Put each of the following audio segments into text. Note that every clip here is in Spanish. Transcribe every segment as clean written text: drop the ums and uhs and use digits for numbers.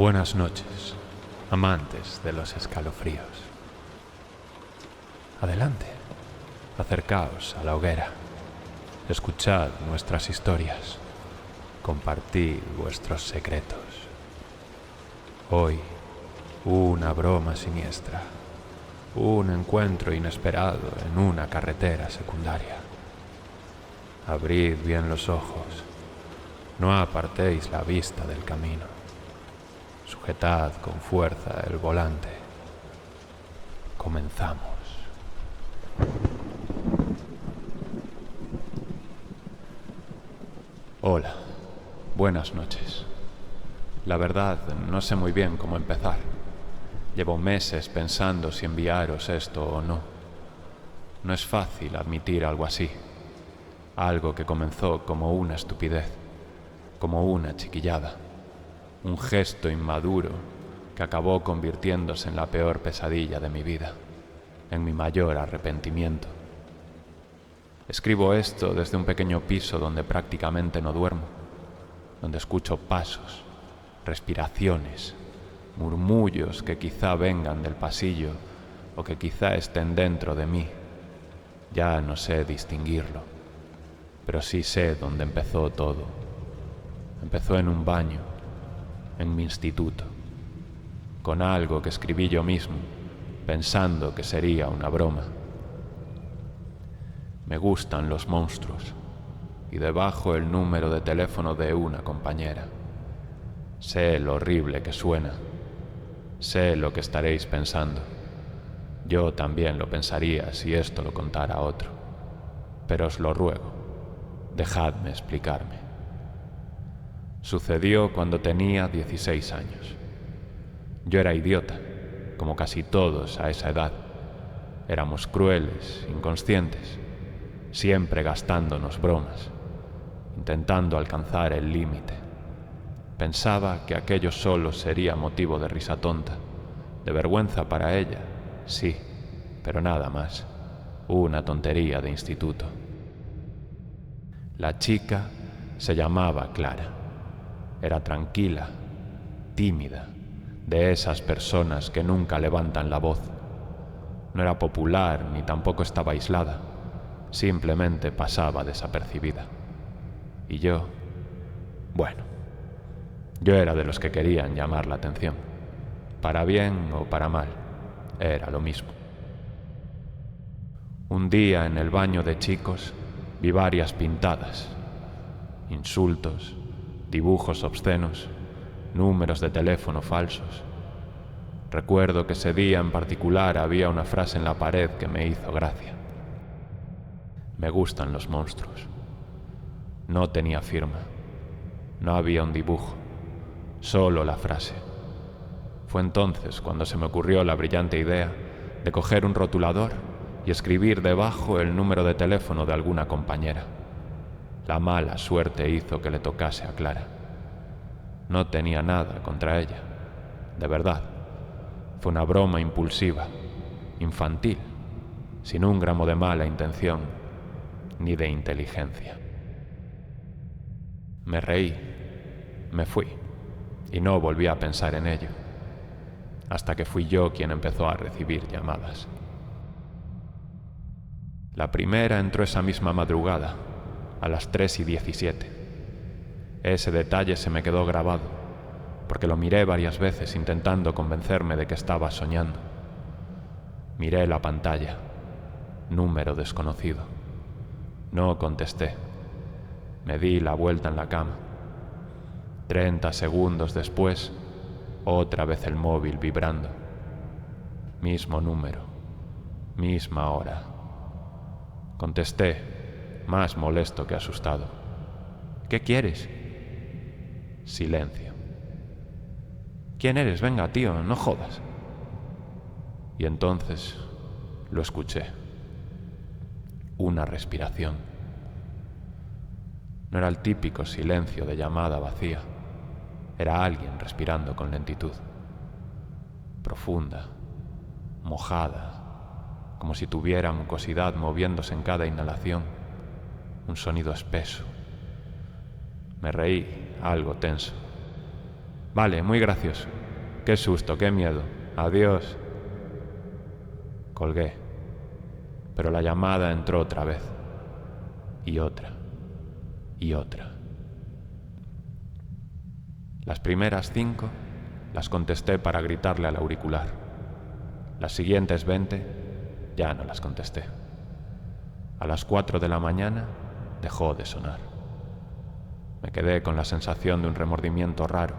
Buenas noches, amantes de los escalofríos. Adelante, acercaos a la hoguera, escuchad nuestras historias, compartid vuestros secretos. Hoy, una broma siniestra, un encuentro inesperado en una carretera secundaria. Abrid bien los ojos, no apartéis la vista del camino. Sujetad con fuerza el volante. Comenzamos. Hola, buenas noches. La verdad, no sé muy bien cómo empezar. Llevo meses pensando si enviaros esto o no. No es fácil admitir algo así. Algo que comenzó como una estupidez, como una chiquillada. Un gesto inmaduro que acabó convirtiéndose en la peor pesadilla de mi vida, en mi mayor arrepentimiento. Escribo esto desde un pequeño piso donde prácticamente no duermo, donde escucho pasos, respiraciones, murmullos que quizá vengan del pasillo o que quizá estén dentro de mí. Ya no sé distinguirlo, pero sí sé dónde empezó todo. Empezó en un baño, en mi instituto, con algo que escribí yo mismo, pensando que sería una broma. Me gustan los monstruos, y debajo el número de teléfono de una compañera. Sé lo horrible que suena, sé lo que estaréis pensando. Yo también lo pensaría si esto lo contara a otro, pero os lo ruego, dejadme explicarme. Sucedió cuando tenía 16 años. Yo era idiota, como casi todos a esa edad. Éramos crueles, inconscientes, siempre gastándonos bromas, intentando alcanzar el límite. Pensaba que aquello solo sería motivo de risa tonta, de vergüenza para ella, sí, pero nada más, una tontería de instituto. La chica se llamaba Clara. Era tranquila, tímida, de esas personas que nunca levantan la voz. No era popular ni tampoco estaba aislada, simplemente pasaba desapercibida. Y yo, bueno, yo era de los que querían llamar la atención. Para bien o para mal, era lo mismo. Un día en el baño de chicos vi varias pintadas, insultos, dibujos obscenos, números de teléfono falsos. Recuerdo que ese día en particular había una frase en la pared que me hizo gracia. Me gustan los monstruos. No tenía firma, no había un dibujo, solo la frase. Fue entonces cuando se me ocurrió la brillante idea de coger un rotulador y escribir debajo el número de teléfono de alguna compañera. La mala suerte hizo que le tocase a Clara. No tenía nada contra ella, de verdad. Fue una broma impulsiva, infantil, sin un gramo de mala intención ni de inteligencia. Me reí, me fui y no volví a pensar en ello, hasta que fui yo quien empezó a recibir llamadas. La primera entró esa misma madrugada, a las 3:17. Ese detalle se me quedó grabado, porque lo miré varias veces intentando convencerme de que estaba soñando. Miré la pantalla, número desconocido. No contesté. Me di la vuelta en la cama. 30 segundos después, otra vez el móvil vibrando. Mismo número, misma hora. Contesté, más molesto que asustado. ¿Qué quieres? Silencio. ¿Quién eres? Venga, tío, no jodas. Y entonces lo escuché. Una respiración. No era el típico silencio de llamada vacía. Era alguien respirando con lentitud. Profunda, mojada, como si tuviera mucosidad moviéndose en cada inhalación. Un sonido espeso. Me reí, algo tenso. Vale, muy gracioso. Qué susto, qué miedo. Adiós. Colgué, pero la llamada entró otra vez. Y otra. Y otra. Las primeras 5 las contesté para gritarle al auricular. Las siguientes 20 ya no las contesté. A las 4 de la mañana dejó de sonar. Me quedé con la sensación de un remordimiento raro,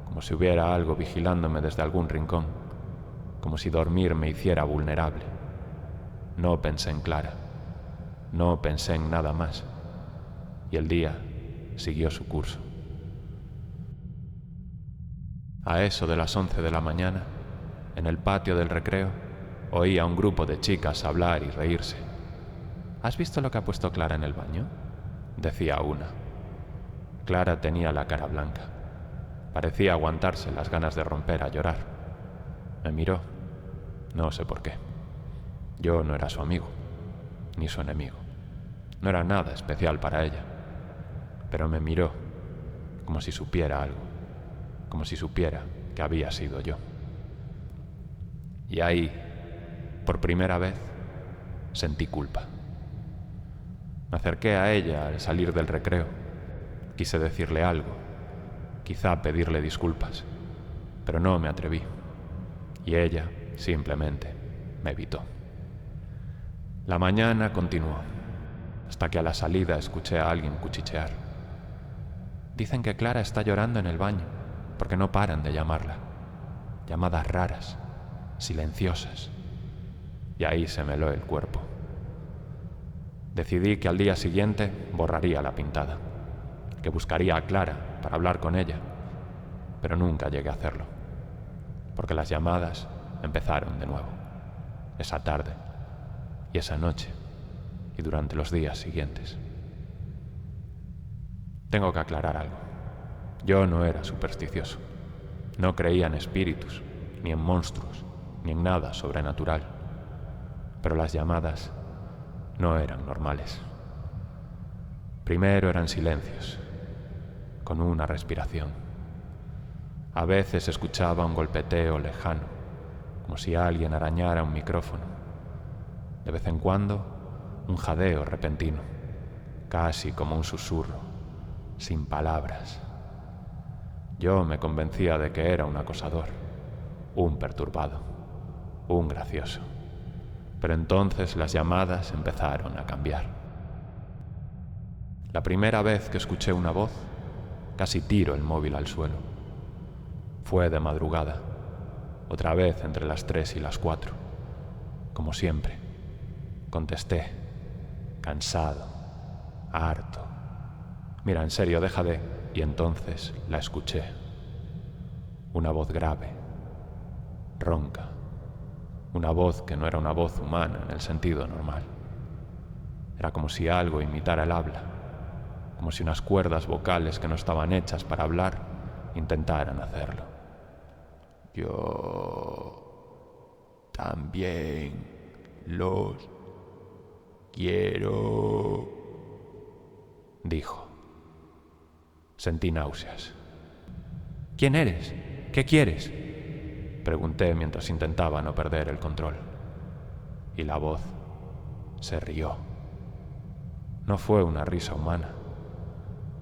como si hubiera algo vigilándome desde algún rincón, como si dormir me hiciera vulnerable. No pensé en Clara, no pensé en nada más, y el día siguió su curso. A eso de las 11 de la mañana, en el patio del recreo, oí a un grupo de chicas hablar y reírse. ¿Has visto lo que ha puesto Clara en el baño?, decía una. Clara tenía la cara blanca. Parecía aguantarse las ganas de romper a llorar. Me miró. No sé por qué. Yo no era su amigo, ni su enemigo. No era nada especial para ella. Pero me miró como si supiera algo, como si supiera que había sido yo. Y ahí, por primera vez, sentí culpa. Me acerqué a ella al salir del recreo. Quise decirle algo, quizá pedirle disculpas, pero no me atreví. Y ella simplemente me evitó. La mañana continuó, hasta que a la salida escuché a alguien cuchichear. Dicen que Clara está llorando en el baño, porque no paran de llamarla. Llamadas raras, silenciosas. Y ahí se me heló el cuerpo. Decidí que al día siguiente borraría la pintada, que buscaría a Clara para hablar con ella, pero nunca llegué a hacerlo, porque las llamadas empezaron de nuevo, esa tarde y esa noche y durante los días siguientes. Tengo que aclarar algo. Yo no era supersticioso. No creía en espíritus, ni en monstruos, ni en nada sobrenatural. Pero las llamadas no eran normales. Primero eran silencios, con una respiración. A veces escuchaba un golpeteo lejano, como si alguien arañara un micrófono. De vez en cuando, un jadeo repentino, casi como un susurro, sin palabras. Yo me convencía de que era un acosador, un perturbado, un gracioso. Pero entonces las llamadas empezaron a cambiar. La primera vez que escuché una voz, casi tiro el móvil al suelo. Fue de madrugada, otra vez entre las 3 y las 4. Como siempre, contesté, cansado, harto. Mira, en serio, deja de... Y entonces la escuché. Una voz grave, ronca. Una voz que no era una voz humana en el sentido normal. Era como si algo imitara el habla, como si unas cuerdas vocales que no estaban hechas para hablar intentaran hacerlo. Yo también los quiero, dijo. Sentí náuseas. ¿Quién eres? ¿Qué quieres?, pregunté mientras intentaba no perder el control. Y la voz se rió. No fue una risa humana.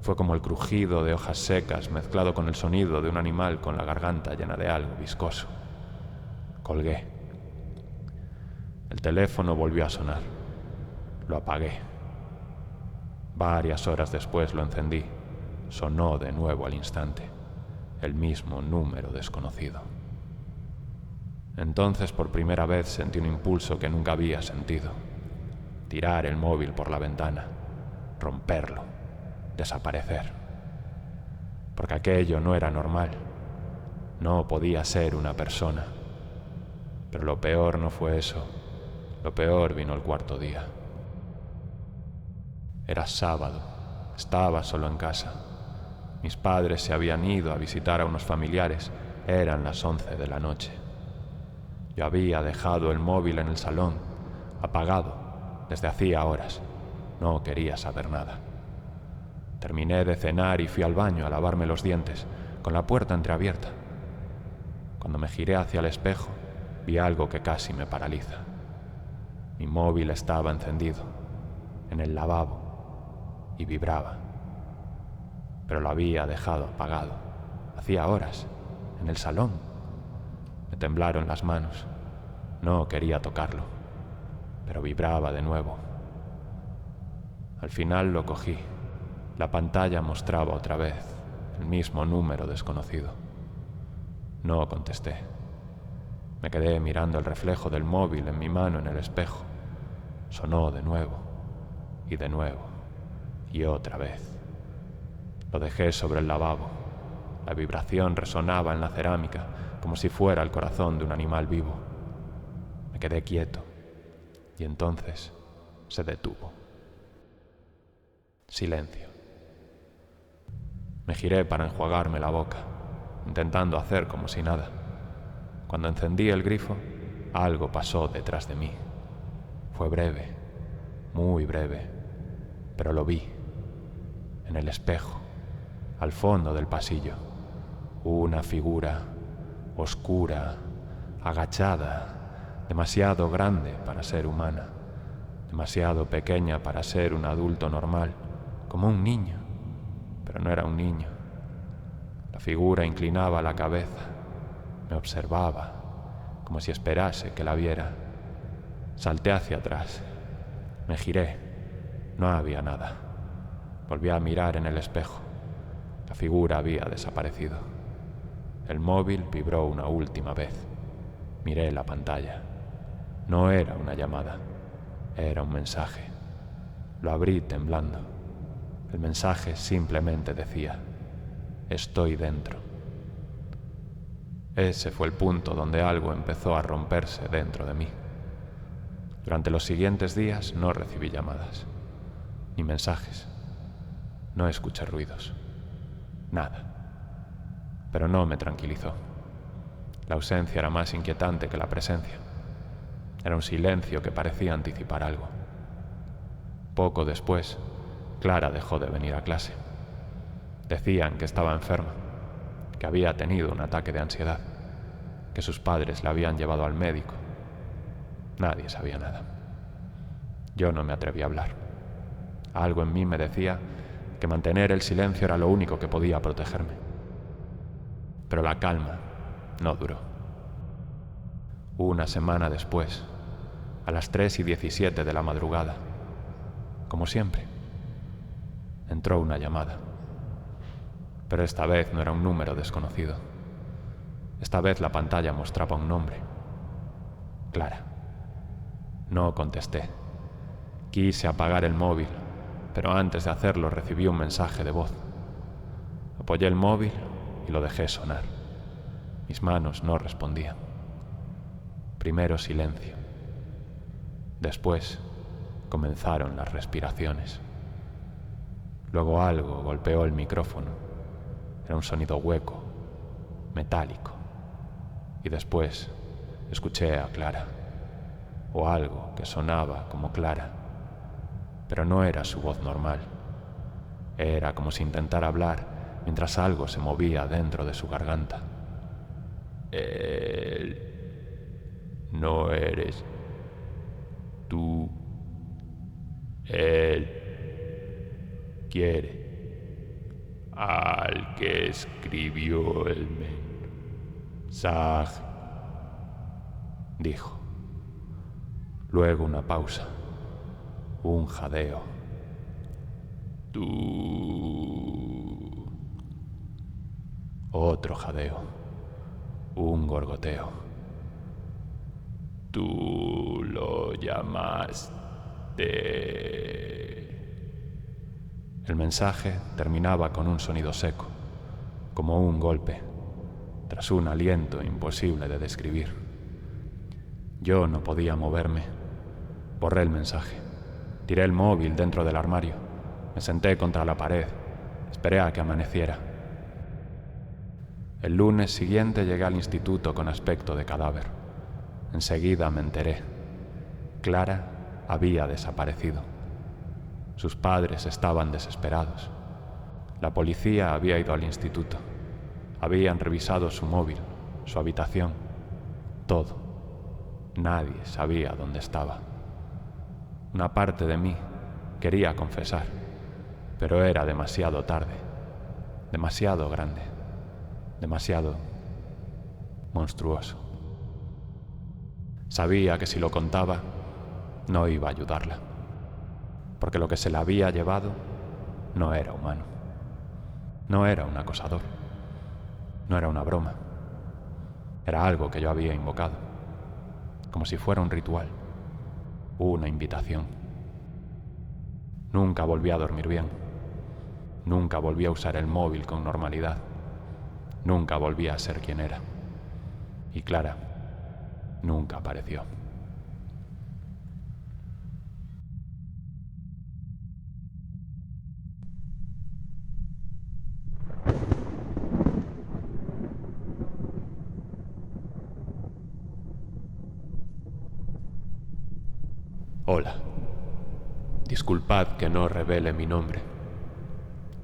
Fue como el crujido de hojas secas mezclado con el sonido de un animal con la garganta llena de algo viscoso. Colgué. El teléfono volvió a sonar. Lo apagué. Varias horas después lo encendí. Sonó de nuevo al instante, el mismo número desconocido. Entonces por primera vez sentí un impulso que nunca había sentido. Tirar el móvil por la ventana, romperlo, desaparecer. Porque aquello no era normal, no podía ser una persona. Pero lo peor no fue eso, lo peor vino el cuarto día. Era sábado, estaba solo en casa. Mis padres se habían ido a visitar a unos familiares. Eran las 11 de la noche. Yo había dejado el móvil en el salón, apagado, desde hacía horas. No quería saber nada. Terminé de cenar y fui al baño a lavarme los dientes, con la puerta entreabierta. Cuando me giré hacia el espejo, vi algo que casi me paraliza. Mi móvil estaba encendido, en el lavabo, y vibraba. Pero lo había dejado apagado. Hacía horas, en el salón. Me temblaron las manos. No quería tocarlo, pero vibraba de nuevo. Al final lo cogí. La pantalla mostraba otra vez el mismo número desconocido. No contesté. Me quedé mirando el reflejo del móvil en mi mano en el espejo. Sonó de nuevo, y de nuevo, y otra vez. Lo dejé sobre el lavabo. La vibración resonaba en la cerámica como si fuera el corazón de un animal vivo. Me quedé quieto, y entonces se detuvo. Silencio. Me giré para enjuagarme la boca, intentando hacer como si nada. Cuando encendí el grifo, algo pasó detrás de mí. Fue breve, muy breve, pero lo vi, en el espejo, al fondo del pasillo. Una figura oscura, agachada, demasiado grande para ser humana, demasiado pequeña para ser un adulto normal, como un niño, pero no era un niño. La figura inclinaba la cabeza, me observaba, como si esperase que la viera. Salté hacia atrás, me giré, no había nada. Volví a mirar en el espejo, la figura había desaparecido. El móvil vibró una última vez, miré la pantalla. No era una llamada, era un mensaje. Lo abrí temblando. El mensaje simplemente decía: estoy dentro. Ese fue el punto donde algo empezó a romperse dentro de mí. Durante los siguientes días no recibí llamadas, ni mensajes. No escuché ruidos, nada. Pero no me tranquilizó. La ausencia era más inquietante que la presencia. Era un silencio que parecía anticipar algo. Poco después, Clara dejó de venir a clase. Decían que estaba enferma, que había tenido un ataque de ansiedad, que sus padres la habían llevado al médico. Nadie sabía nada. Yo no me atreví a hablar. Algo en mí me decía que mantener el silencio era lo único que podía protegerme. Pero la calma no duró. Una semana después, a las 3:17 de la madrugada, como siempre, entró una llamada. Pero esta vez no era un número desconocido. Esta vez la pantalla mostraba un nombre: Clara. No contesté. Quise apagar el móvil, pero antes de hacerlo recibí un mensaje de voz. Apoyé el móvil y lo dejé sonar. Mis manos no respondían. Primero silencio. Después comenzaron las respiraciones. Luego algo golpeó el micrófono. Era un sonido hueco, metálico. Y después escuché a Clara, o algo que sonaba como Clara, pero no era su voz normal. Era como si intentara hablar mientras algo se movía dentro de su garganta. Él no eres tú. Él quiere al que escribió el mensaje, dijo. Luego una pausa, un jadeo. Tú. Otro jadeo, un gorgoteo. Tú lo llamaste. El mensaje terminaba con un sonido seco, como un golpe, tras un aliento imposible de describir. Yo no podía moverme. Borré el mensaje. Tiré el móvil dentro del armario. Me senté contra la pared. Esperé a que amaneciera. El lunes siguiente llegué al instituto con aspecto de cadáver. Enseguida me enteré. Clara había desaparecido. Sus padres estaban desesperados. La policía había ido al instituto. Habían revisado su móvil, su habitación, todo. Nadie sabía dónde estaba. Una parte de mí quería confesar, pero era demasiado tarde, demasiado grande, demasiado monstruoso. Sabía que si lo contaba, no iba a ayudarla, porque lo que se la había llevado no era humano, no era un acosador, no era una broma, era algo que yo había invocado, como si fuera un ritual, una invitación. Nunca volví a dormir bien, nunca volví a usar el móvil con normalidad, nunca volví a ser quien era. Y Clara nunca apareció. Hola. Disculpad que no revele mi nombre.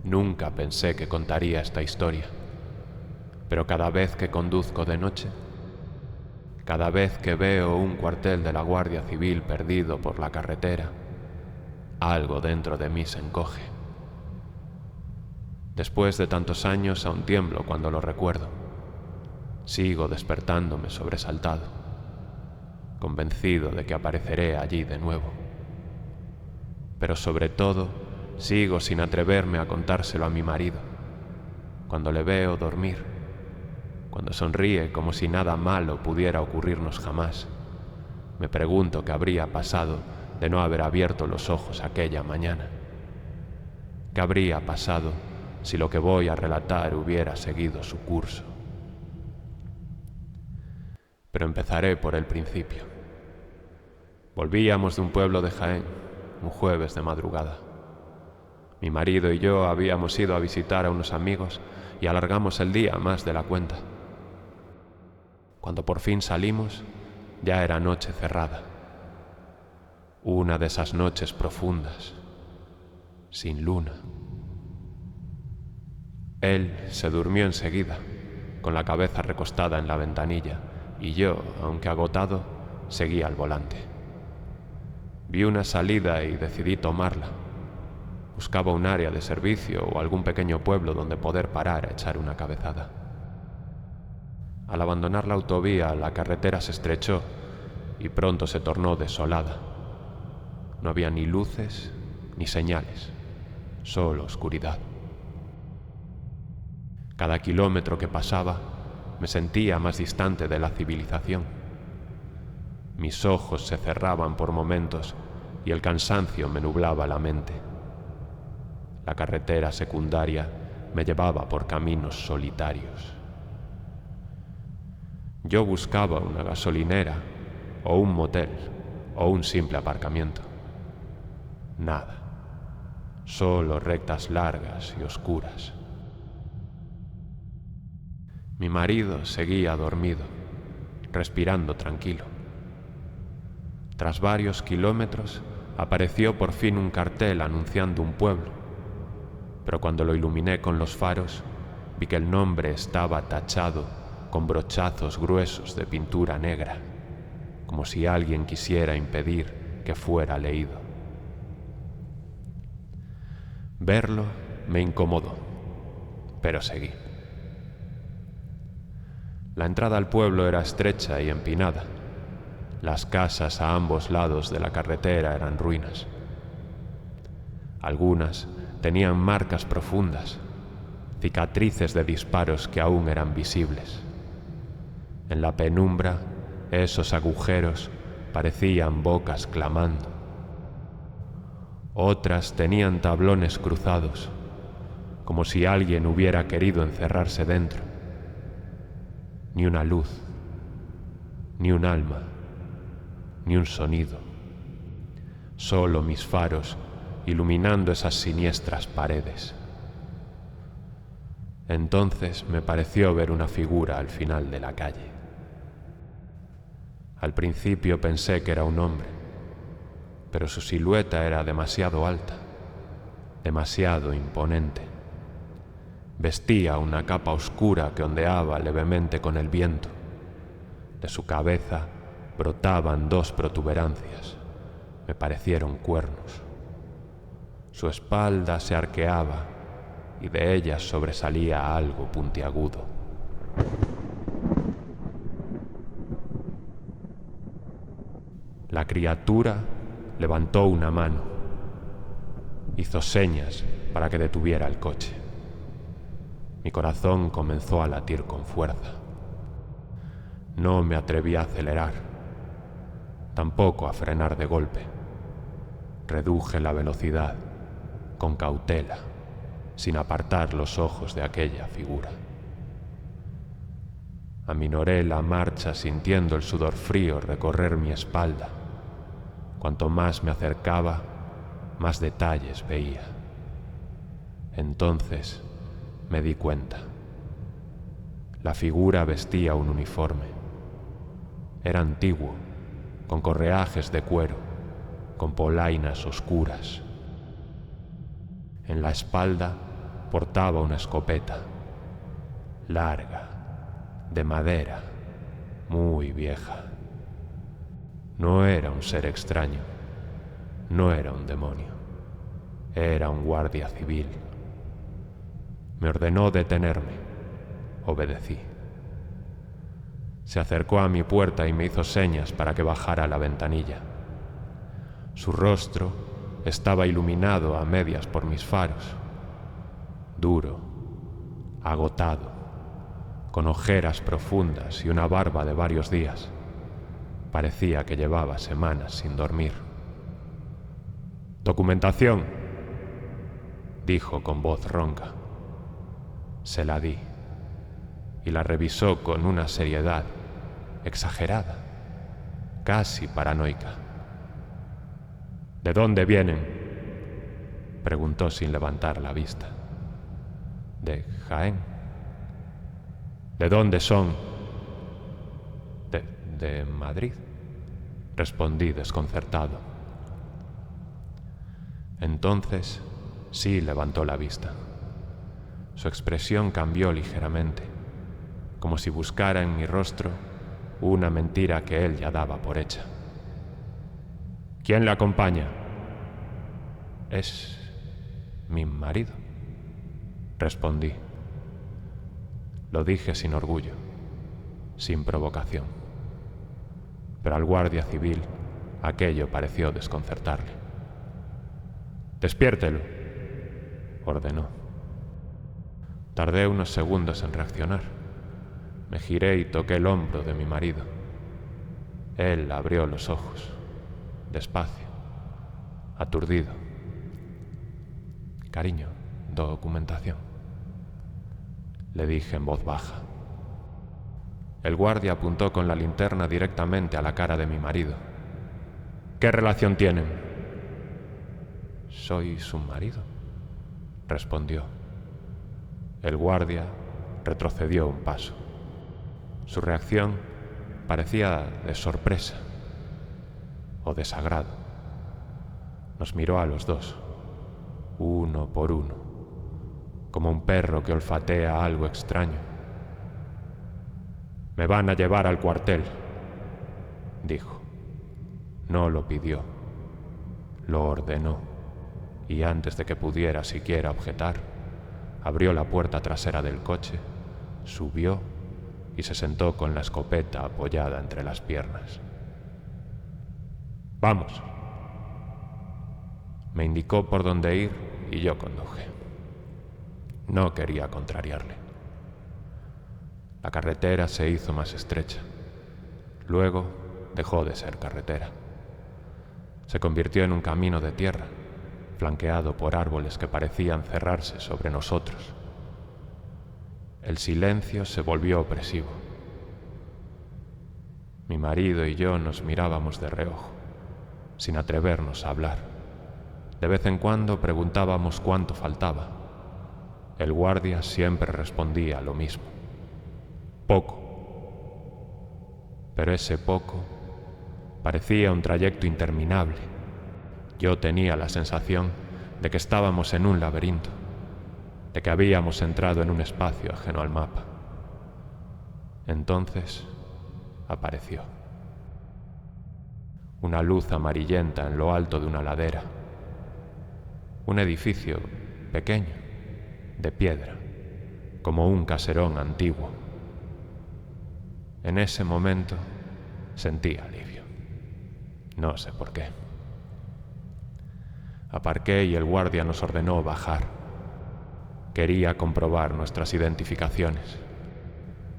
Nunca pensé que contaría esta historia, pero cada vez que conduzco de noche, cada vez que veo un cuartel de la Guardia Civil perdido por la carretera, algo dentro de mí se encoge. Después de tantos años aún tiemblo cuando lo recuerdo. Sigo despertándome sobresaltado, convencido de que apareceré allí de nuevo. Pero sobre todo, sigo sin atreverme a contárselo a mi marido. Cuando le veo dormir, cuando sonríe como si nada malo pudiera ocurrirnos jamás, me pregunto qué habría pasado de no haber abierto los ojos aquella mañana. ¿Qué habría pasado si lo que voy a relatar hubiera seguido su curso? Pero empezaré por el principio. Volvíamos de un pueblo de Jaén, un jueves de madrugada. Mi marido y yo habíamos ido a visitar a unos amigos y alargamos el día más de la cuenta. Cuando por fin salimos, ya era noche cerrada. Una de esas noches profundas, sin luna. Él se durmió enseguida, con la cabeza recostada en la ventanilla, y yo, aunque agotado, seguí al volante. Vi una salida y decidí tomarla. Buscaba un área de servicio o algún pequeño pueblo donde poder parar a echar una cabezada. Al abandonar la autovía, la carretera se estrechó y pronto se tornó desolada. No había ni luces ni señales, solo oscuridad. Cada kilómetro que pasaba me sentía más distante de la civilización. Mis ojos se cerraban por momentos y el cansancio me nublaba la mente. La carretera secundaria me llevaba por caminos solitarios. Yo buscaba una gasolinera, o un motel, o un simple aparcamiento. Nada, solo rectas largas y oscuras. Mi marido seguía dormido, respirando tranquilo. Tras varios kilómetros, apareció por fin un cartel anunciando un pueblo, pero cuando lo iluminé con los faros, vi que el nombre estaba tachado con brochazos gruesos de pintura negra, como si alguien quisiera impedir que fuera leído. Verlo me incomodó, pero seguí. La entrada al pueblo era estrecha y empinada. Las casas a ambos lados de la carretera eran ruinas. Algunas tenían marcas profundas, cicatrices de disparos que aún eran visibles. En la penumbra, esos agujeros parecían bocas clamando. Otras tenían tablones cruzados, como si alguien hubiera querido encerrarse dentro. Ni una luz, ni un alma, ni un sonido. Solo mis faros iluminando esas siniestras paredes. Entonces me pareció ver una figura al final de la calle. Al principio pensé que era un hombre, pero su silueta era demasiado alta, demasiado imponente. Vestía una capa oscura que ondeaba levemente con el viento. De su cabeza brotaban dos protuberancias. Me parecieron cuernos. Su espalda se arqueaba y de ella sobresalía algo puntiagudo. La criatura levantó una mano. Hizo señas para que detuviera el coche. Mi corazón comenzó a latir con fuerza. No me atreví a acelerar, tampoco a frenar de golpe. Reduje la velocidad, con cautela, sin apartar los ojos de aquella figura. Aminoré la marcha sintiendo el sudor frío recorrer mi espalda. Cuanto más me acercaba, más detalles veía. Entonces me di cuenta. La figura vestía un uniforme. Era antiguo, con correajes de cuero, con polainas oscuras. En la espalda portaba una escopeta, larga, de madera, muy vieja. No era un ser extraño, no era un demonio, era un guardia civil. Me ordenó detenerme. Obedecí. Se acercó a mi puerta y me hizo señas para que bajara la ventanilla. Su rostro estaba iluminado a medias por mis faros, duro, agotado, con ojeras profundas y una barba de varios días. Parecía que llevaba semanas sin dormir. «Documentación», dijo con voz ronca. Se la di y la revisó con una seriedad exagerada, casi paranoica. «¿De dónde vienen?», preguntó sin levantar la vista. «De Jaén». «¿De dónde son?». De Madrid», respondí desconcertado. Entonces sí levantó la vista. Su expresión cambió ligeramente, como si buscara en mi rostro una mentira que él ya daba por hecha. «¿Quién le acompaña?». «Es mi marido», respondí. Lo dije sin orgullo, sin provocación. Pero al guardia civil aquello pareció desconcertarle. «Despiértelo», ordenó. Tardé unos segundos en reaccionar. Me giré y toqué el hombro de mi marido. Él abrió los ojos, despacio, aturdido. «Cariño, documentación», le dije en voz baja. El guardia apuntó con la linterna directamente a la cara de mi marido. «¿Qué relación tienen?». «Soy su marido», respondió. El guardia retrocedió un paso. Su reacción parecía de sorpresa o desagrado. Nos miró a los dos, uno por uno, como un perro que olfatea algo extraño. «Me van a llevar al cuartel», dijo. No lo pidió, lo ordenó, y antes de que pudiera siquiera objetar, abrió la puerta trasera del coche, subió y se sentó con la escopeta apoyada entre las piernas. «Vamos». Me indicó por dónde ir y yo conduje. No quería contrariarle. La carretera se hizo más estrecha. Luego dejó de ser carretera. Se convirtió en un camino de tierra, flanqueado por árboles que parecían cerrarse sobre nosotros. El silencio se volvió opresivo. Mi marido y yo nos mirábamos de reojo, sin atrevernos a hablar. De vez en cuando preguntábamos cuánto faltaba. El guardia siempre respondía lo mismo: poco. Pero ese poco parecía un trayecto interminable. Yo tenía la sensación de que estábamos en un laberinto, de que habíamos entrado en un espacio ajeno al mapa. Entonces apareció una luz amarillenta en lo alto de una ladera, un edificio pequeño, de piedra, como un caserón antiguo. En ese momento sentí alivio. No sé por qué. Aparqué y el guardia nos ordenó bajar. Quería comprobar nuestras identificaciones.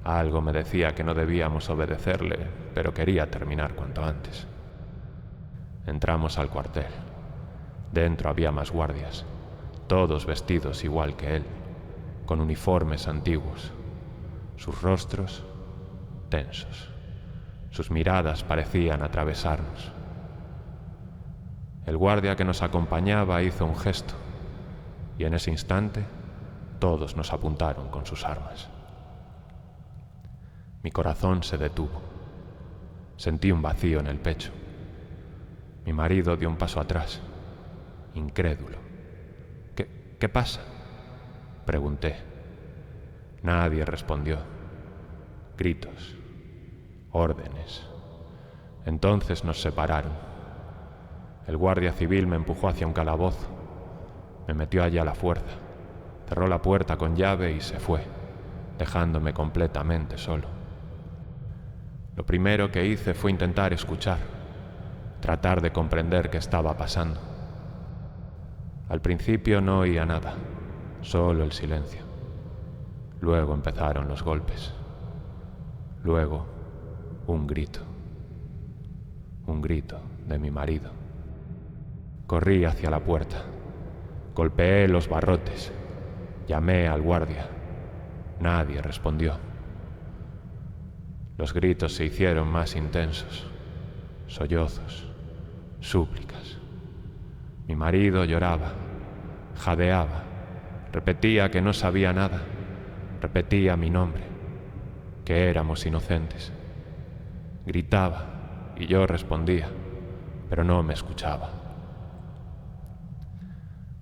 Algo me decía que no debíamos obedecerle, pero quería terminar cuanto antes. Entramos al cuartel. Dentro había más guardias, todos vestidos igual que él, con uniformes antiguos. Sus rostros tensos. Sus miradas parecían atravesarnos. El guardia que nos acompañaba hizo un gesto, y en ese instante todos nos apuntaron con sus armas. Mi corazón se detuvo. Sentí un vacío en el pecho. Mi marido dio un paso atrás, incrédulo. ¿Qué pasa?, pregunté. Nadie respondió. Gritos, órdenes. Entonces nos separaron. El guardia civil me empujó hacia un calabozo. Me metió allí a la fuerza. Cerró la puerta con llave y se fue, dejándome completamente solo. Lo primero que hice fue intentar escuchar, tratar de comprender qué estaba pasando. Al principio no oía nada, solo el silencio. Luego empezaron los golpes. Luego, un grito de mi marido. Corrí hacia la puerta, golpeé los barrotes, llamé al guardia. Nadie respondió. Los gritos se hicieron más intensos, sollozos, súplicas. Mi marido lloraba, jadeaba, repetía que no sabía nada, repetía mi nombre, que éramos inocentes. Gritaba y yo respondía, pero no me escuchaba.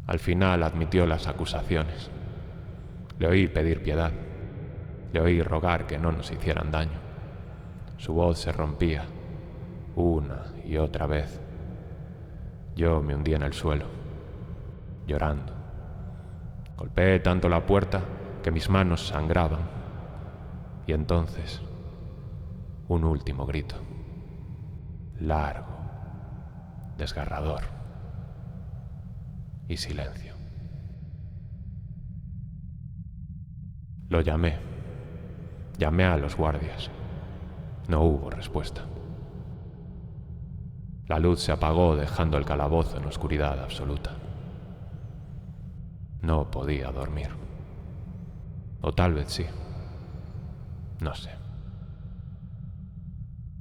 Al final admitió las acusaciones. Le oí pedir piedad, le oí rogar que no nos hicieran daño. Su voz se rompía, una y otra vez. Yo me hundí en el suelo, llorando. Golpeé tanto la puerta que mis manos sangraban. Y entonces, un último grito, largo, desgarrador, y silencio. Lo llamé a los guardias. No hubo respuesta. La luz se apagó dejando el calabozo en oscuridad absoluta. No podía dormir. O tal vez sí. No sé.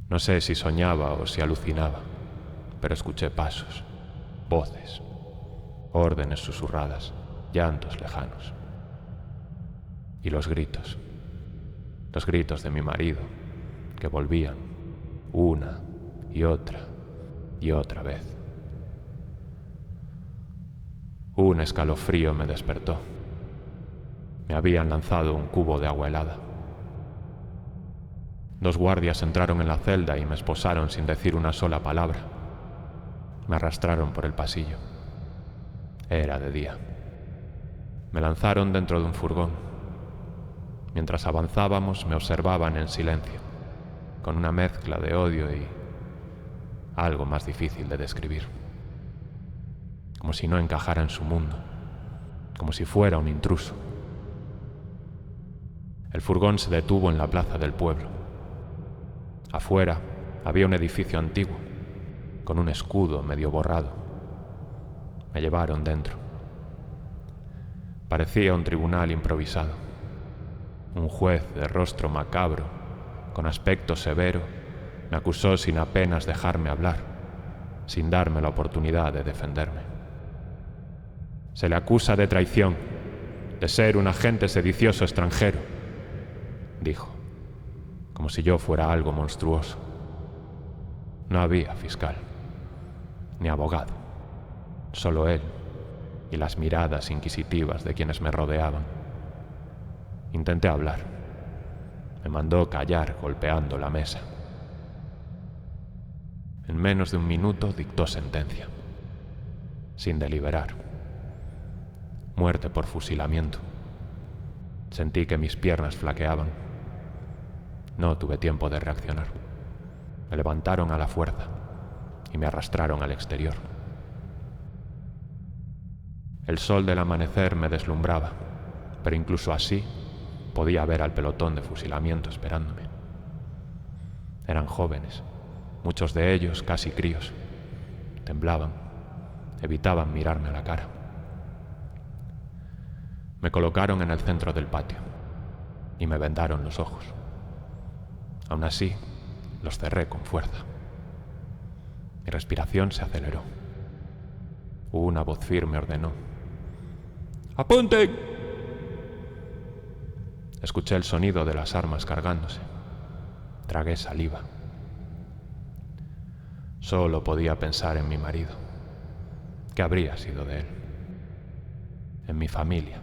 No sé si soñaba o si alucinaba, pero escuché pasos, voces, órdenes susurradas, llantos lejanos. Y los gritos de mi marido, que volvían una y otra vez. Un escalofrío me despertó. Me habían lanzado un cubo de agua helada. 2 guardias entraron en la celda y me esposaron sin decir una sola palabra. Me arrastraron por el pasillo. Era de día. Me lanzaron dentro de un furgón. Mientras avanzábamos me observaban en silencio, con una mezcla de odio y algo más difícil de describir. Como si no encajara en su mundo, como si fuera un intruso. El furgón se detuvo en la plaza del pueblo. Afuera había un edificio antiguo, con un escudo medio borrado. Me llevaron dentro. Parecía un tribunal improvisado. Un juez de rostro macabro, con aspecto severo, me acusó sin apenas dejarme hablar, sin darme la oportunidad de defenderme. Se le acusa de traición, de ser un agente sedicioso extranjero, dijo, como si yo fuera algo monstruoso. No había fiscal, ni abogado, solo él y las miradas inquisitivas de quienes me rodeaban. Intenté hablar. Me mandó callar golpeando la mesa. En menos de un minuto dictó sentencia, sin deliberar. Muerte por fusilamiento. Sentí que mis piernas flaqueaban. No tuve tiempo de reaccionar. Me levantaron a la fuerza y me arrastraron al exterior. El sol del amanecer me deslumbraba, pero incluso así podía ver al pelotón de fusilamiento esperándome. Eran jóvenes, muchos de ellos casi críos. Temblaban, evitaban mirarme a la cara. Me colocaron en el centro del patio y me vendaron los ojos. Aún así, los cerré con fuerza. Mi respiración se aceleró. Una voz firme ordenó: ¡apunten! Escuché el sonido de las armas cargándose. Tragué saliva. Solo podía pensar en mi marido. ¿Qué habría sido de él? En mi familia.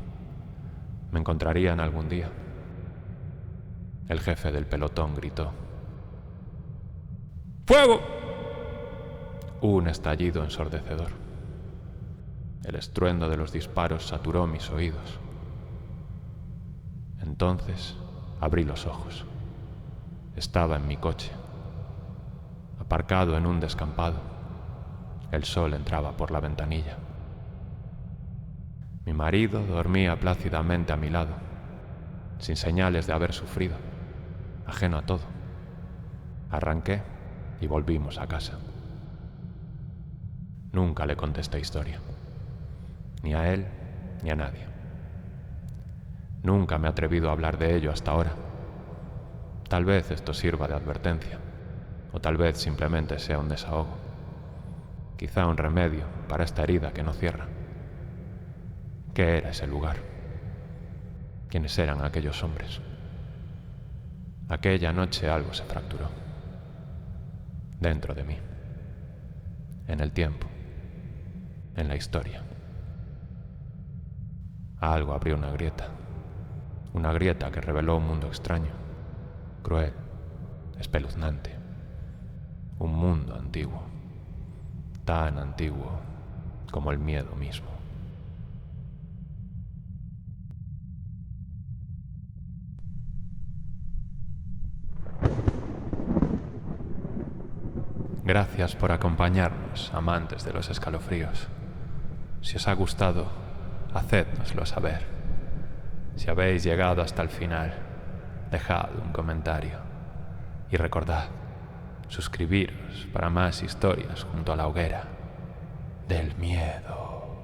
¿Me encontrarían algún día? El jefe del pelotón gritó: ¡fuego! Hubo un estallido ensordecedor. El estruendo de los disparos saturó mis oídos. Entonces abrí los ojos. Estaba en mi coche, aparcado en un descampado. El sol entraba por la ventanilla. Mi marido dormía plácidamente a mi lado, sin señales de haber sufrido, ajeno a todo. Arranqué y volvimos a casa. Nunca le conté esta historia, ni a él ni a nadie. Nunca me he atrevido a hablar de ello hasta ahora. Tal vez esto sirva de advertencia, o tal vez simplemente sea un desahogo. Quizá un remedio para esta herida que no cierra. ¿Qué era ese lugar? ¿Quiénes eran aquellos hombres? Aquella noche algo se fracturó. Dentro de mí. En el tiempo. En la historia. Algo abrió una grieta. Una grieta que reveló un mundo extraño, cruel, espeluznante. Un mundo antiguo. Tan antiguo como el miedo mismo. Gracias por acompañarnos, amantes de los escalofríos. Si os ha gustado, hacédnoslo saber. Si habéis llegado hasta el final, dejad un comentario. Y recordad, suscribiros para más historias junto a la hoguera del miedo.